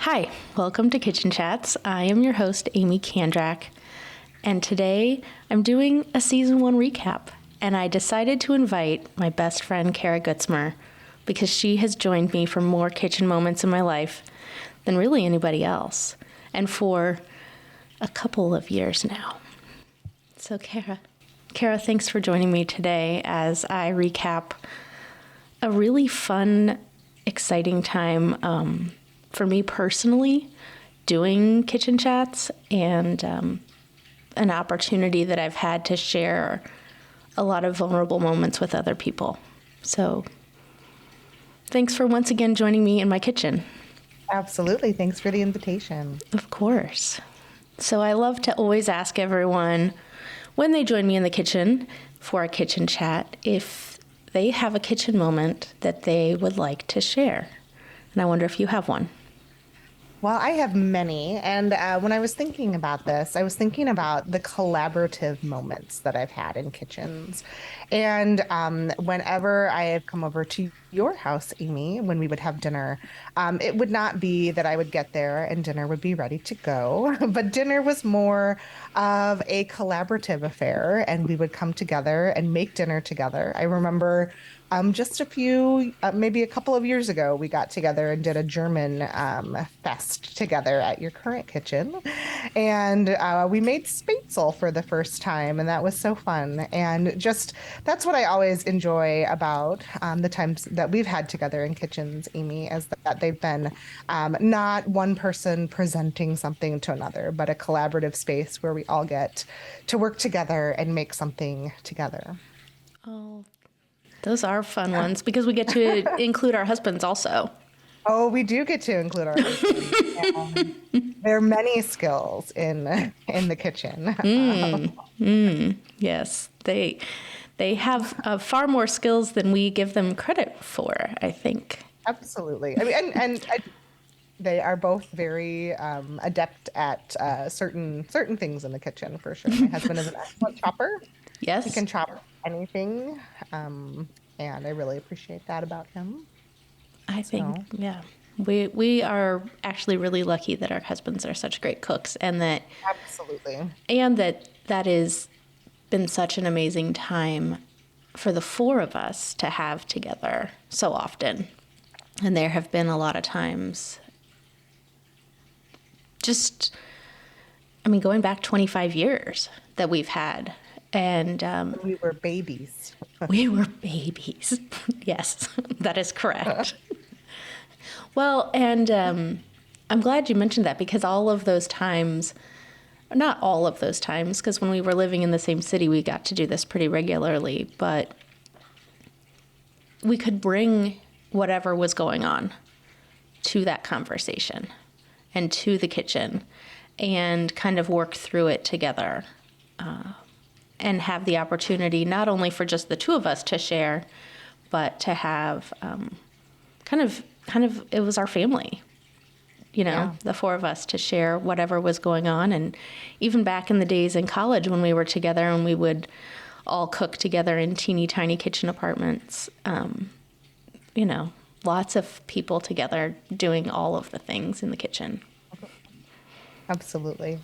Hi, welcome to Kitchen Chats. I am your host, Aimee Kandrac, and today I'm doing a season 1 recap. And I decided to invite my best friend, Cara Gutzmer, because she has joined me for more kitchen moments in my life than really anybody else, and for a couple of years now. So, Cara, thanks for joining me today as I recap a really fun, exciting time for me personally doing Kitchen Chats, and an opportunity that I've had to share a lot of vulnerable moments with other people. So thanks for once again joining me in my kitchen. Absolutely. Thanks for the invitation. Of course. So I love to always ask everyone when they join me in the kitchen for a kitchen chat if they have a kitchen moment that they would like to share. And I wonder if you have one. Well, I have many. And when I was thinking about this, I was thinking about the collaborative moments that I've had in kitchens. And whenever I have come over to your house, Aimee, when we would have dinner, it would not be that I would get there and dinner would be ready to go, but dinner was more of a collaborative affair, and we would come together and make dinner together. I remember just maybe a couple of years ago, we got together and did a German fest together at your current kitchen. And we made Spätzle for the first time, and that was so fun. And just that's what I always enjoy about the times that we've had together in kitchens, Aimee, is that they've been not one person presenting something to another, but a collaborative space where we all get to work together and make something together. Oh, those are fun ones because we get to include our husbands also. Oh, we do get to include our husbands. There are many skills in the kitchen. Yes, they have far more skills than we give them credit for, I think. Absolutely. I mean, and they are both very adept at certain things in the kitchen, for sure. My husband is an excellent chopper. Yes. He can chop anything, and I really appreciate that about him. I think, yeah. We are actually really lucky that our husbands are such great cooks, and that is been such an amazing time for the four of us to have together so often. And there have been a lot of times going back 25 years that we've had. And we were babies. We were babies. Yes, that is correct. Well, and I'm glad you mentioned that, because all of those times, not all of those times, because when we were living in the same city, we got to do this pretty regularly, but we could bring whatever was going on to that conversation and to the kitchen and kind of work through it together. And have the opportunity not only for just the two of us to share, but to have kind of it was our family, the four of us to share whatever was going on. And even back in the days in college when we were together and we would all cook together in teeny tiny kitchen apartments, lots of people together doing all of the things in the kitchen. Absolutely.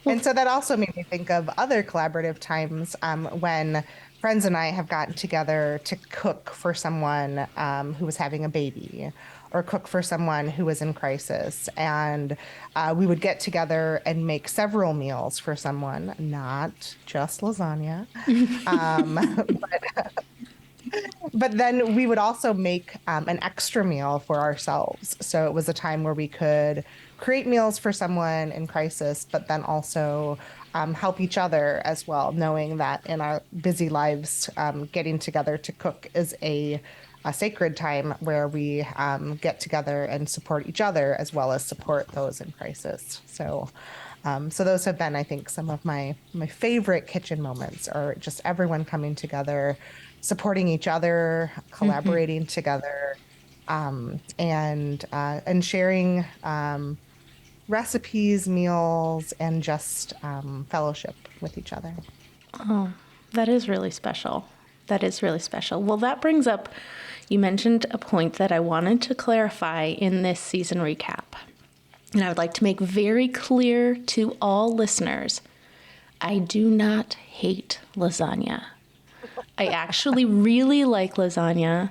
And so that also made me think of other collaborative times when friends and I have gotten together to cook for someone who was having a baby, or cook for someone who was in crisis. And we would get together and make several meals for someone, not just lasagna. But then we would also make an extra meal for ourselves. So it was a time where we could create meals for someone in crisis, but then also help each other as well, knowing that in our busy lives, getting together to cook is a sacred time where we get together and support each other as well as support those in crisis. So those have been, I think, some of my favorite kitchen moments, are just everyone coming together, supporting each other, collaborating together, and sharing recipes, meals, and just fellowship with each other. Oh, that is really special. That is really special. Well, that brings up, you mentioned a point that I wanted to clarify in this season recap. And I would like to make very clear to all listeners, I do not hate lasagna. I actually really like lasagna.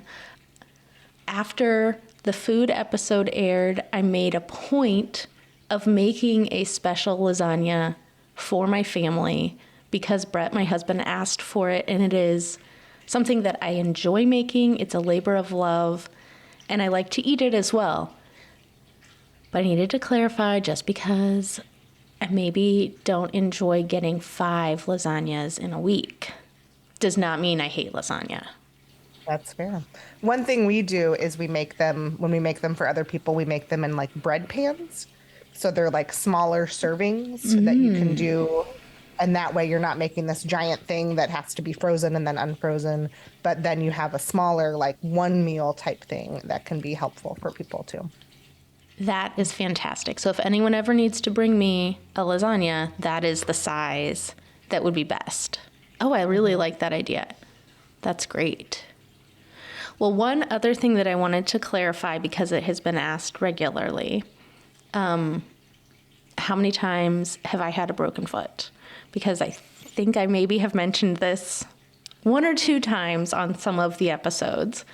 After the food episode aired, I made a point of making a special lasagna for my family because Brett, my husband, asked for it, and it is something that I enjoy making. It's a labor of love, and I like to eat it as well. But I needed to clarify, just because I maybe don't enjoy getting 5 lasagnas in a week does not mean I hate lasagna. That's fair. One thing we do is we make them, when we make them for other people, we make them in like bread pans. So they're like smaller servings that you can do. And that way you're not making this giant thing that has to be frozen and then unfrozen. But then you have a smaller, like one meal type thing that can be helpful for people too. That is fantastic. So if anyone ever needs to bring me a lasagna, that is the size that would be best. Oh, I really like that idea. That's great. Well, one other thing that I wanted to clarify, because it has been asked regularly, how many times have I had a broken foot? Because I think I maybe have mentioned this 1 or 2 times on some of the episodes.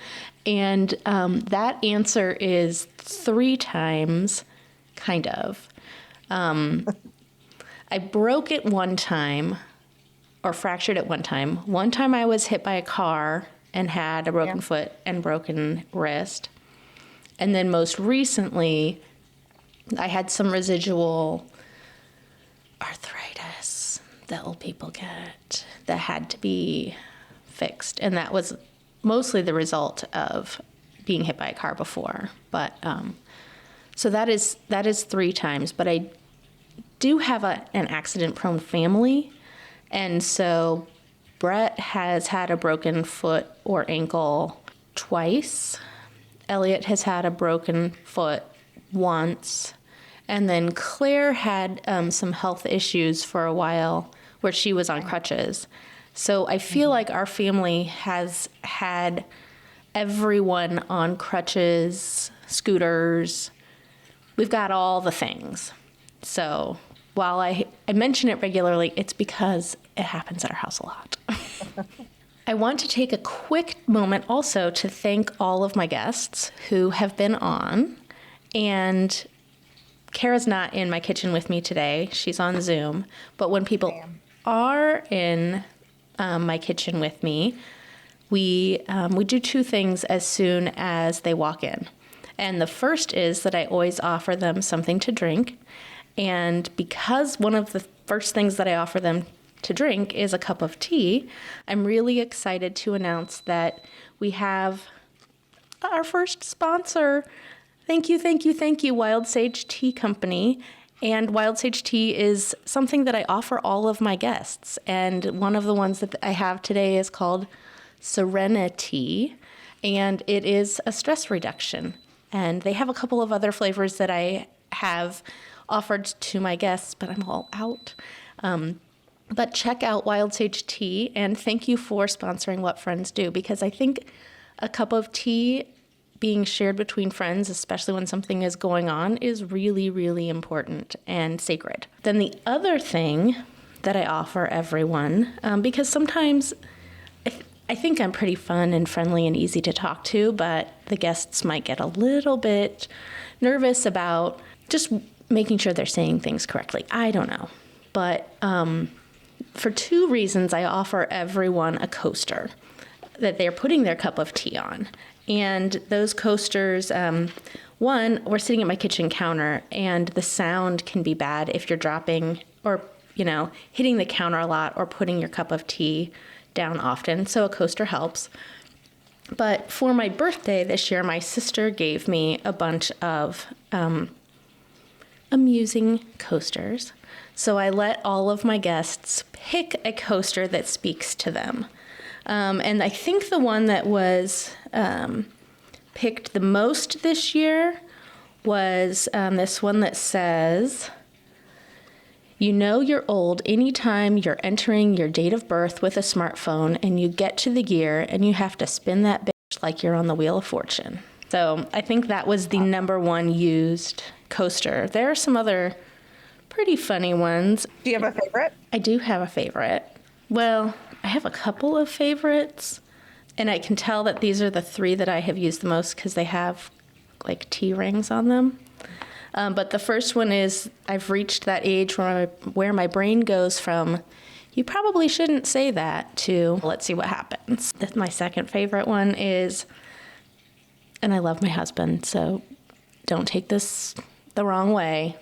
And that answer is 3 times, kind of. I broke it one time, or fractured it one time. One time I was hit by a car and had a broken foot and broken wrist. And then most recently, I had some residual arthritis that old people get that had to be fixed. And that was mostly the result of being hit by a car before. But so that is 3 times. But I do have an accident-prone family. And so Brett has had a broken foot or ankle twice. Elliot has had a broken foot once. And then Claire had some health issues for a while where she was on crutches. So I feel like our family has had everyone on crutches, scooters. We've got all the things. So while I mention it regularly, it's because it happens at our house a lot. I want to take a quick moment also to thank all of my guests who have been on. And Cara's not in my kitchen with me today. She's on Zoom. But when people are in my kitchen with me, we do 2 things as soon as they walk in. And the first is that I always offer them something to drink. And because one of the first things that I offer them to drink is a cup of tea, I'm really excited to announce that we have our first sponsor. Thank you, Wild Sage Tea Company. And Wild Sage Tea is something that I offer all of my guests. And one of the ones that I have today is called Serenity, and it is a stress reduction. And they have a couple of other flavors that I have offered to my guests, but I'm all out. But check out Wild Sage Tea, and thank you for sponsoring What Friends Do, because I think a cup of tea being shared between friends, especially when something is going on, is really, really important and sacred. Then the other thing that I offer everyone, because sometimes I think I'm pretty fun and friendly and easy to talk to, but the guests might get a little bit nervous about just making sure they're saying things correctly. I don't know. But for 2 reasons, I offer everyone a coaster that they're putting their cup of tea on. And those coasters, one, we're sitting at my kitchen counter, and the sound can be bad if you're dropping or, hitting the counter a lot or putting your cup of tea down often. So a coaster helps. But for my birthday this year, my sister gave me a bunch of amusing coasters. So I let all of my guests pick a coaster that speaks to them. And I think the one that was picked the most this year was this one that says, "You know you're old anytime you're entering your date of birth with a smartphone and you get to the gear and you have to spin that bitch like you're on the Wheel of Fortune." So I think that was the number one used coaster. There are some other pretty funny ones. Do you have a favorite? I do have a favorite. Well, I have a couple of favorites, and I can tell that these are the three that I have used the most because they have like T rings on them. But the first one is I've reached that age where my brain goes from, you probably shouldn't say that, to let's see what happens. My second favorite one is, and I love my husband, so don't take this the wrong way,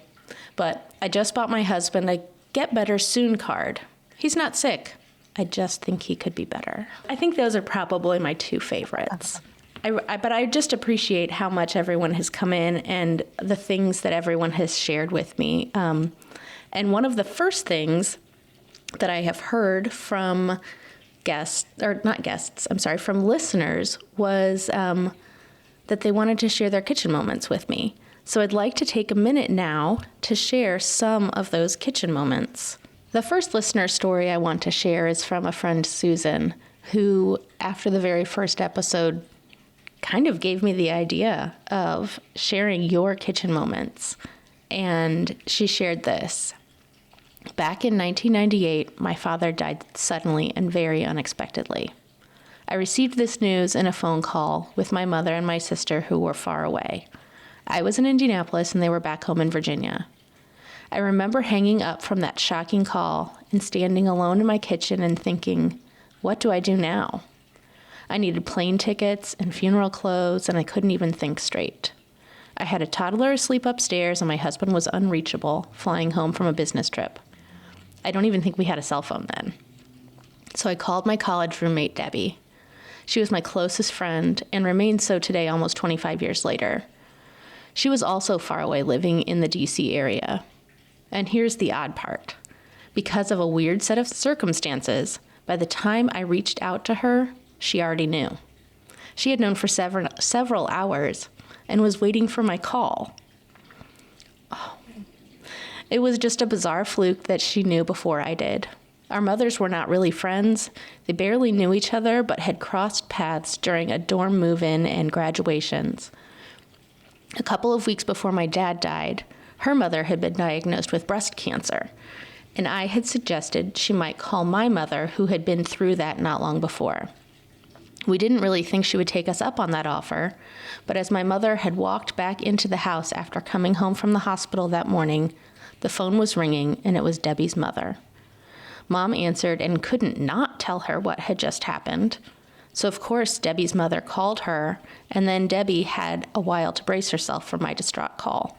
but I just bought my husband a Get Better Soon card. He's not sick. I just think he could be better. I think those are probably my two favorites. But I just appreciate how much everyone has come in and the things that everyone has shared with me. And one of the first things that I have heard from from listeners was that they wanted to share their kitchen moments with me. So I'd like to take a minute now to share some of those kitchen moments. The first listener story I want to share is from a friend, Susan, who, after the very first episode, kind of gave me the idea of sharing your kitchen moments. And she shared this. Back in 1998, my father died suddenly and very unexpectedly. I received this news in a phone call with my mother and my sister who were far away. I was in Indianapolis and they were back home in Virginia. I remember hanging up from that shocking call and standing alone in my kitchen and thinking, what do I do now? I needed plane tickets and funeral clothes, and I couldn't even think straight. I had a toddler asleep upstairs, and my husband was unreachable, flying home from a business trip. I don't even think we had a cell phone then. So I called my college roommate, Debbie. She was my closest friend and remains so today, almost 25 years later. She was also far away, living in the D.C. area. And here's the odd part. Because of a weird set of circumstances, by the time I reached out to her, she already knew. She had known for several hours and was waiting for my call. Oh. It was just a bizarre fluke that she knew before I did. Our mothers were not really friends. They barely knew each other, but had crossed paths during a dorm move-in and graduations. A couple of weeks before my dad died, her mother had been diagnosed with breast cancer, and I had suggested she might call my mother, who had been through that not long before. We didn't really think she would take us up on that offer, but as my mother had walked back into the house after coming home from the hospital that morning, the phone was ringing, and it was Debbie's mother. Mom answered and couldn't not tell her what had just happened. So of course, Debbie's mother called her, and then Debbie had a while to brace herself for my distraught call.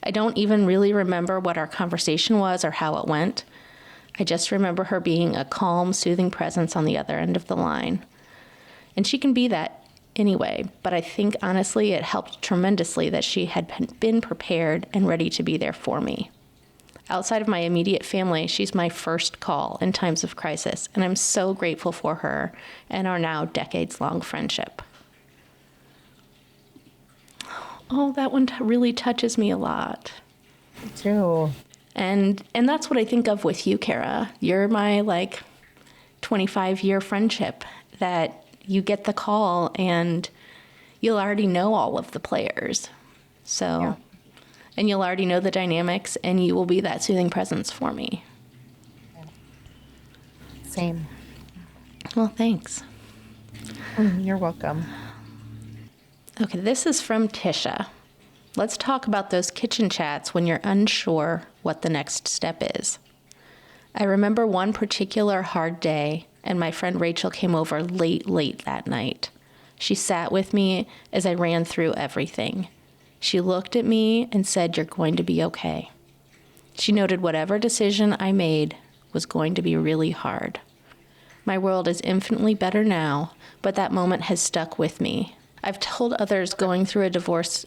I don't even really remember what our conversation was or how it went. I just remember her being a calm, soothing presence on the other end of the line. And she can be that anyway, but I think honestly it helped tremendously that she had been prepared and ready to be there for me. Outside of my immediate family, she's my first call in times of crisis, and I'm so grateful for her and our now decades-long friendship. Oh, that one really touches me a lot. Me too. And that's what I think of with you, Cara. You're my 25-year friendship that you get the call and you'll already know all of the players. So, yeah. And you'll already know the dynamics, and you will be that soothing presence for me. Same. Well, thanks. You're welcome. Okay, this is from Tisha. Let's talk about those kitchen chats when you're unsure what the next step is. I remember one particular hard day, and my friend Rachel came over late that night. She sat with me as I ran through everything. She looked at me and said, "You're going to be okay." She noted whatever decision I made was going to be really hard. My world is infinitely better now, but that moment has stuck with me. I've told others going through a divorce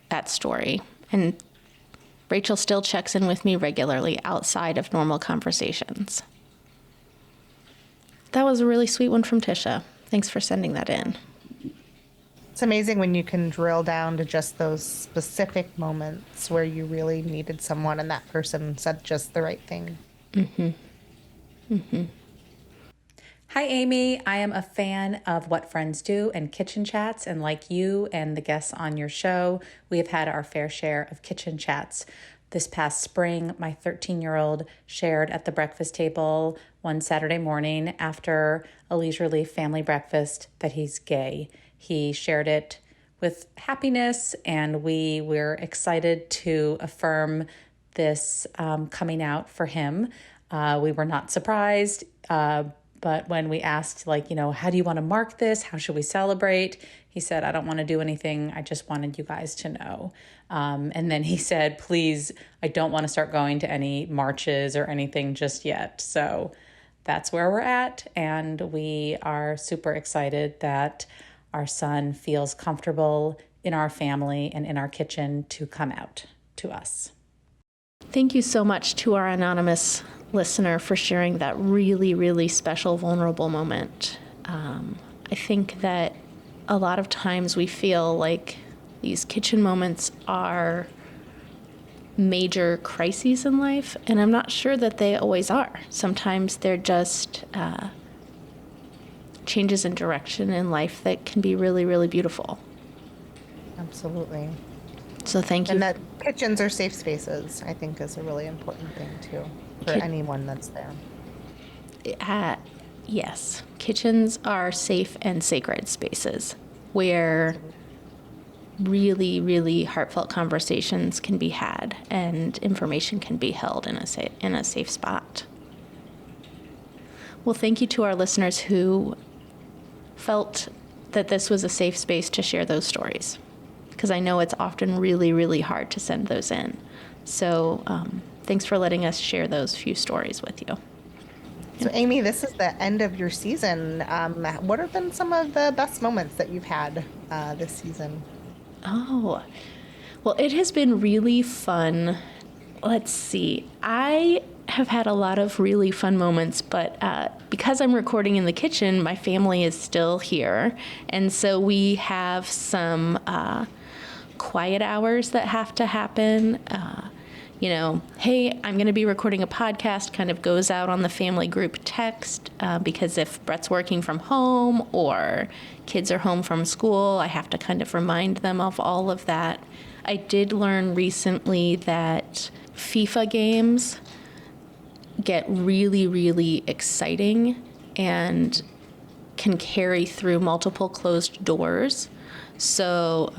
that story, and Rachel still checks in with me regularly outside of normal conversations. That was a really sweet one from Tisha. Thanks for sending that in. It's amazing when you can drill down to just those specific moments where you really needed someone and that person said just the right thing. Mm-hmm. Mm-hmm. Hi, Aimee. I am a fan of What Friends Do and Kitchen Chats, and like you and the guests on your show, we have had our fair share of kitchen chats. This past spring, my 13-year-old shared at the breakfast table one Saturday morning after a leisurely family breakfast that he's gay. He shared it with happiness, and we were excited to affirm this coming out for him. We were not surprised. But when we asked, how do you want to mark this? How should we celebrate? He said, I don't want to do anything. I just wanted you guys to know. And then he said, please, I don't want to start going to any marches or anything just yet. So that's where we're at. And we are super excited that our son feels comfortable in our family and in our kitchen to come out to us. Thank you so much to our anonymous listener for sharing that really, really special, vulnerable moment. I think that a lot of times we feel like these kitchen moments are major crises in life, and I'm not sure that they always are. Sometimes they're just changes in direction in life that can be really, really beautiful. Absolutely. So thank you. And that kitchens are safe spaces, I think, is a really important thing, too, for anyone that's there. Yes. Kitchens are safe and sacred spaces where really, really heartfelt conversations can be had and information can be held in a safe spot. Well, thank you to our listeners who felt that this was a safe space to share those stories, because I know it's often really, really hard to send those in. So thanks for letting us share those few stories with you. So, Aimee, this is the end of your season. What have been some of the best moments that you've had this season? Oh, well, it has been really fun. Let's see. I have had a lot of really fun moments, but because I'm recording in the kitchen, my family is still here. And so we have some quiet hours that have to happen. Hey, I'm going to be recording a podcast kind of goes out on the family group text because if Brett's working from home or kids are home from school, I have to kind of remind them of all of that. I did learn recently that FIFA games get really, really exciting and can carry through multiple closed doors. So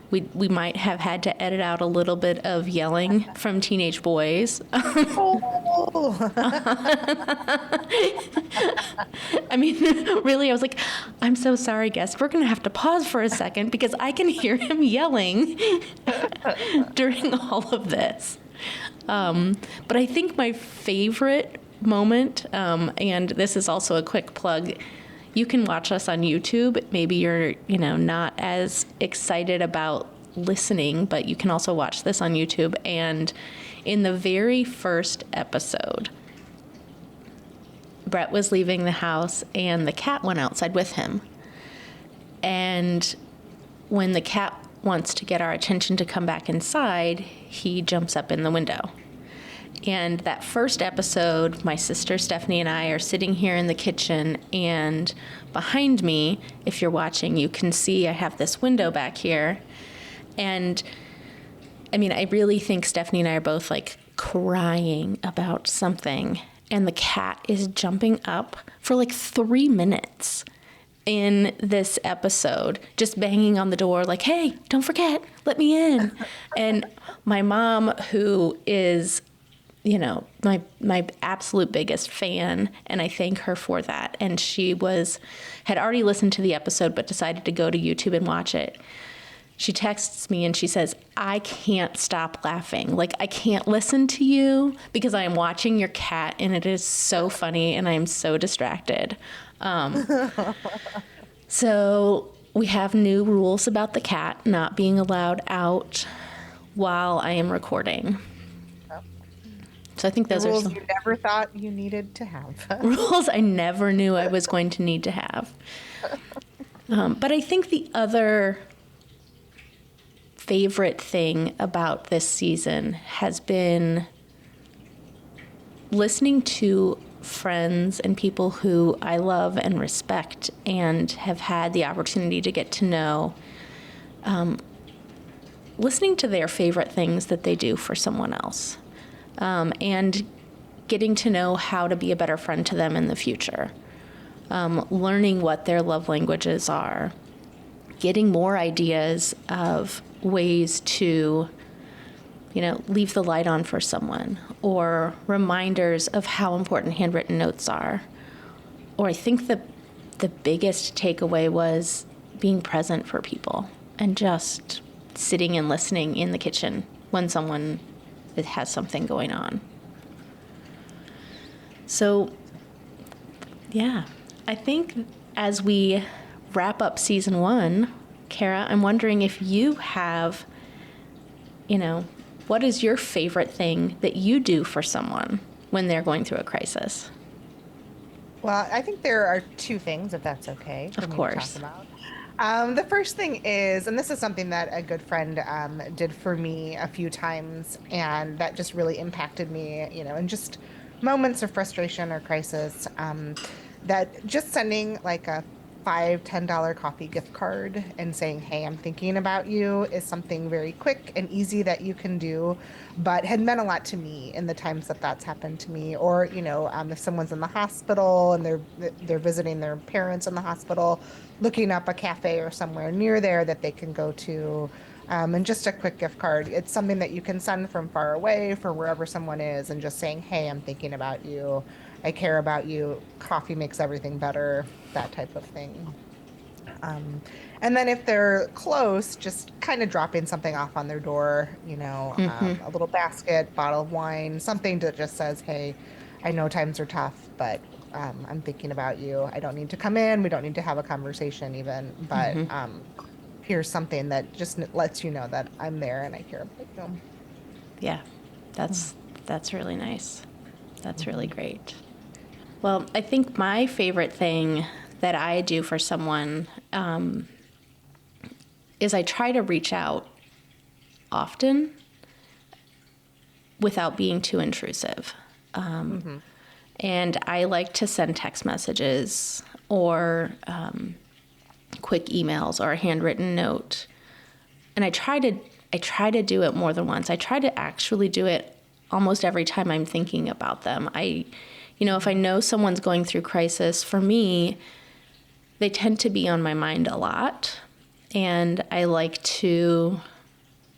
we might have had to edit out a little bit of yelling from teenage boys. Oh. I mean, really, I was like, I'm so sorry, guest. We're going to have to pause for a second because I can hear him yelling during all of this. But I think my favorite moment, and this is also a quick plug, you can watch us on YouTube. Maybe you're, not as excited about listening, but you can also watch this on YouTube. And in the very first episode, Brett was leaving the house and the cat went outside with him. And when the cat wants to get our attention to come back inside, he jumps up in the window. And that first episode, my sister Stephanie and I are sitting here in the kitchen, and behind me, if you're watching, you can see I have this window back here. And I mean, I really think Stephanie and I are both like crying about something, and the cat is jumping up for like 3 minutes in this episode, just banging on the door like, hey, don't forget, let me in. And my mom, who is my absolute biggest fan, and I thank her for that. And she had already listened to the episode, but decided to go to YouTube and watch it. She texts me and she says, I can't stop laughing. Like, I can't listen to you because I am watching your cat and it is so funny and I am so distracted. So we have new rules about the cat not being allowed out while I am recording. So I think those are rules you never thought you needed to have. Rules I never knew I was going to need to have. But I think the other favorite thing about this season has been listening to friends and people who I love and respect and have had the opportunity to get to know, listening to their favorite things that they do for someone else, and getting to know how to be a better friend to them in the future, learning what their love languages are, getting more ideas of ways to, leave the light on for someone, or reminders of how important handwritten notes are. Or I think the biggest takeaway was being present for people and just sitting and listening in the kitchen when someone has something going on. So, yeah, I think as we wrap up season 1, Cara, I'm wondering if you have, what is your favorite thing that you do for someone when they're going through a crisis? Well, I think there are 2 things, if that's okay, for Of me course. to talk about. The first thing is, and this is something that a good friend did for me a few times, and that just really impacted me, in just moments of frustration or crisis, that just sending like a $5-10 coffee gift card and saying, hey, I'm thinking about you, is something very quick and easy that you can do, but had meant a lot to me in the times that that's happened to me. Or, if someone's in the hospital and they're visiting their parents in the hospital, looking up a cafe or somewhere near there that they can go to, and just a quick gift card. It's something that you can send from far away for wherever someone is, and just saying, hey, I'm thinking about you. I care about you. Coffee makes everything better, that type of thing. And then if they're close, just kind of dropping something off on their door, a little basket, bottle of wine, something that just says, hey, I know times are tough, but I'm thinking about you. I don't need to come in. We don't need to have a conversation even, but here's something that just lets you know that I'm there and I care about you. Yeah, that's really nice. That's really great. Well, I think my favorite thing that I do for someone is I try to reach out often without being too intrusive. And I like to send text messages or quick emails or a handwritten note. And I try to do it more than once. I try to actually do it almost every time I'm thinking about them. If I know someone's going through crisis, for me, they tend to be on my mind a lot. And I like to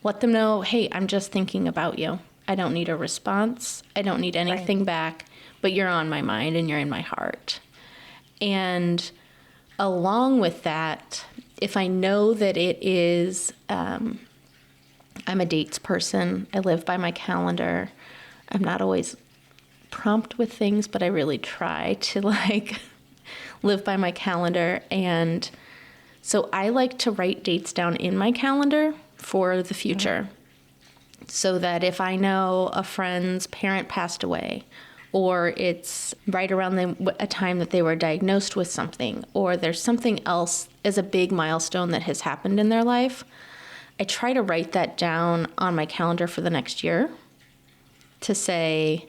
let them know, hey, I'm just thinking about you. I don't need a response. I don't need anything back, but you're on my mind and you're in my heart. And along with that, if I know that it is, I'm a dates person. I live by my calendar. I'm not always prompt with things, but I really try to live by my calendar. And so I like to write dates down in my calendar for the future, so that if I know a friend's parent passed away, or it's right around a time that they were diagnosed with something, or there's something else as a big milestone that has happened in their life, I try to write that down on my calendar for the next year to say,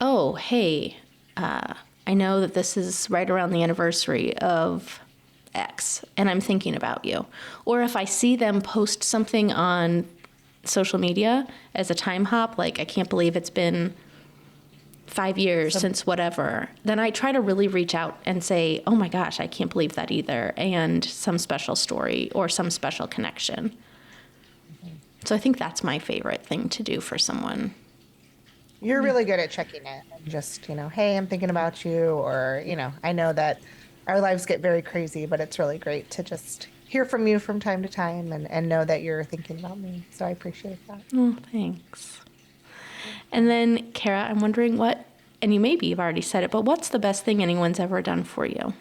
oh, hey, I know that this is right around the anniversary of X, and I'm thinking about you. Or if I see them post something on social media as a time hop, like I can't believe it's been 5 years since whatever, then I try to really reach out and say, oh my gosh, I can't believe that either, and some special story or some special connection. So I think that's my favorite thing to do for someone. You're really good at checking it and just, hey, I'm thinking about you, or, I know that our lives get very crazy, but it's really great to just hear from you from time to time and know that you're thinking about me. So I appreciate that. Oh, thanks. And then, Cara, I'm wondering and maybe you've already said it, but what's the best thing anyone's ever done for you?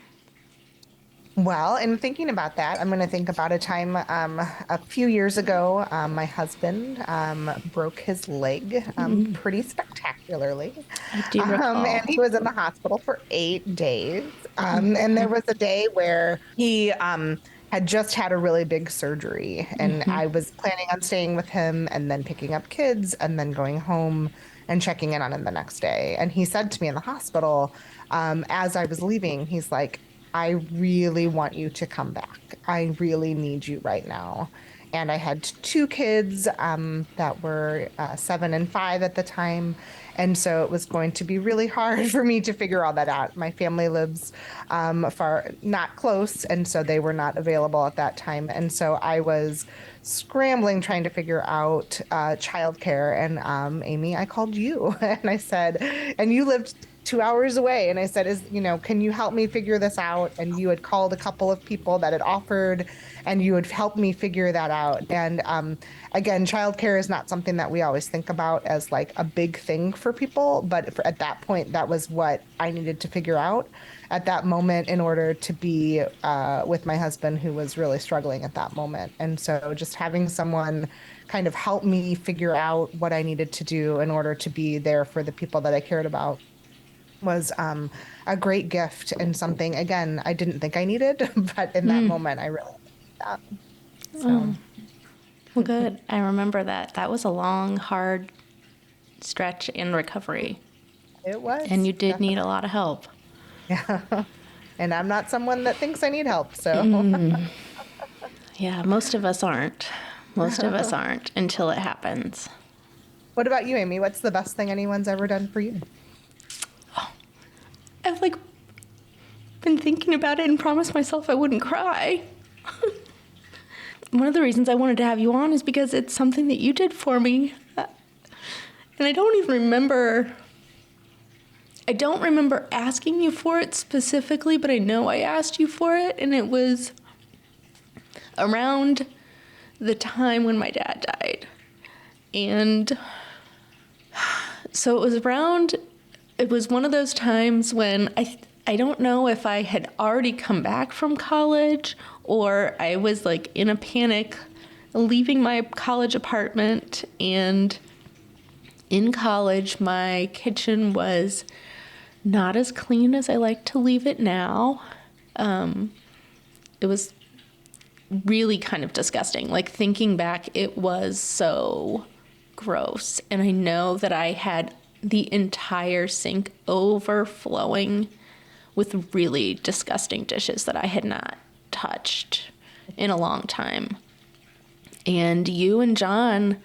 Well, in thinking about that, I'm going to think about a time a few years ago, my husband broke his leg pretty spectacularly. I do recall. And he was in the hospital for 8 days. And there was a day where he had just had a really big surgery, and I was planning on staying with him and then picking up kids and then going home and checking in on him the next day. And he said to me in the hospital, as I was leaving, he's like, I really want you to come back. I really need you right now. And I had two kids that were 7 and 5 at the time. And so it was going to be really hard for me to figure all that out. My family lives far, not close, and so they were not available at that time. And so I was scrambling trying to figure out childcare. And Aimee, I called you and I said, and you lived 2 hours away. And I said, can you help me figure this out? And you had called a couple of people that had offered, and you had helped me figure that out. And again, childcare is not something that we always think about as like a big thing for people. But at that point, that was what I needed to figure out at that moment in order to be with my husband, who was really struggling at that moment. And so just having someone kind of help me figure out what I needed to do in order to be there for the people that I cared about was a great gift, and something, again, I didn't think I needed, but in that moment, I really needed that. So. Well, good. I remember that. That was a long, hard stretch in recovery. It was. And you did need a lot of help. Yeah. And I'm not someone that thinks I need help, so. Yeah, most of us aren't. Most of us aren't until it happens. What about you, Aimee? What's the best thing anyone's ever done for you? I've been thinking about it and promised myself I wouldn't cry. One of the reasons I wanted to have you on is because it's something that you did for me. And I don't remember asking you for it specifically, but I know I asked you for it, and it was around the time when my dad died. And so it was one of those times when I don't know if I had already come back from college or I was in a panic leaving my college apartment. And in college, my kitchen was not as clean as I like to leave it now. It was really kind of disgusting. Thinking back, it was so gross. And I know that I had the entire sink overflowing with really disgusting dishes that I had not touched in a long time. And you and John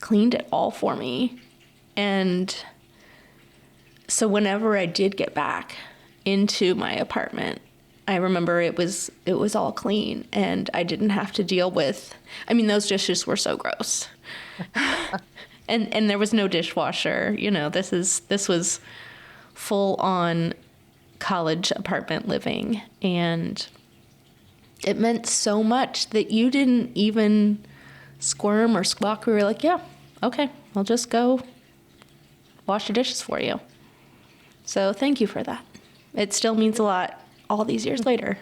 cleaned it all for me. And so whenever I did get back into my apartment, I remember it was all clean, and I didn't have to deal with, those dishes were so gross. And there was no dishwasher. This was full on college apartment living, and it meant so much that you didn't even squirm or squawk. We were like, yeah, okay, I'll just go wash the dishes for you. So thank you for that. It still means a lot all these years later.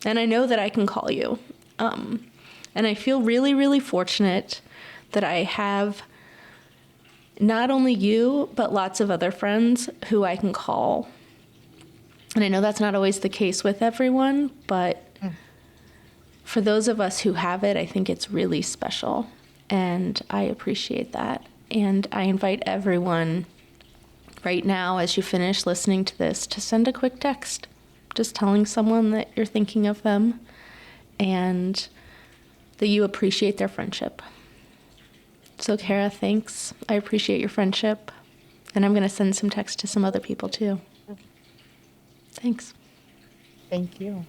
And I know that I can call you. And I feel really, really fortunate that I have not only you, but lots of other friends who I can call. And I know that's not always the case with everyone, but for those of us who have it, I think it's really special. And I appreciate that. And I invite everyone right now, as you finish listening to this, to send a quick text, just telling someone that you're thinking of them and that you appreciate their friendship. So, Cara, thanks. I appreciate your friendship. And I'm going to send some text to some other people, too. Thanks. Thank you.